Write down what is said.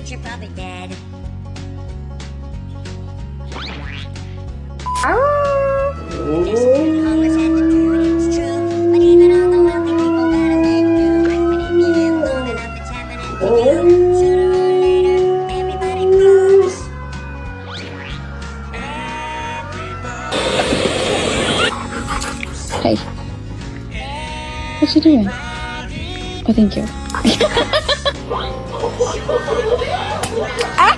think you're probably dead. There's something homeless at the do, it's true. But even all the wealthy people gotta make do. And if you live long enough, it's happening to you. Sooner or later, everybody poops. Hey. What you doing? Oh, thank you. Ah!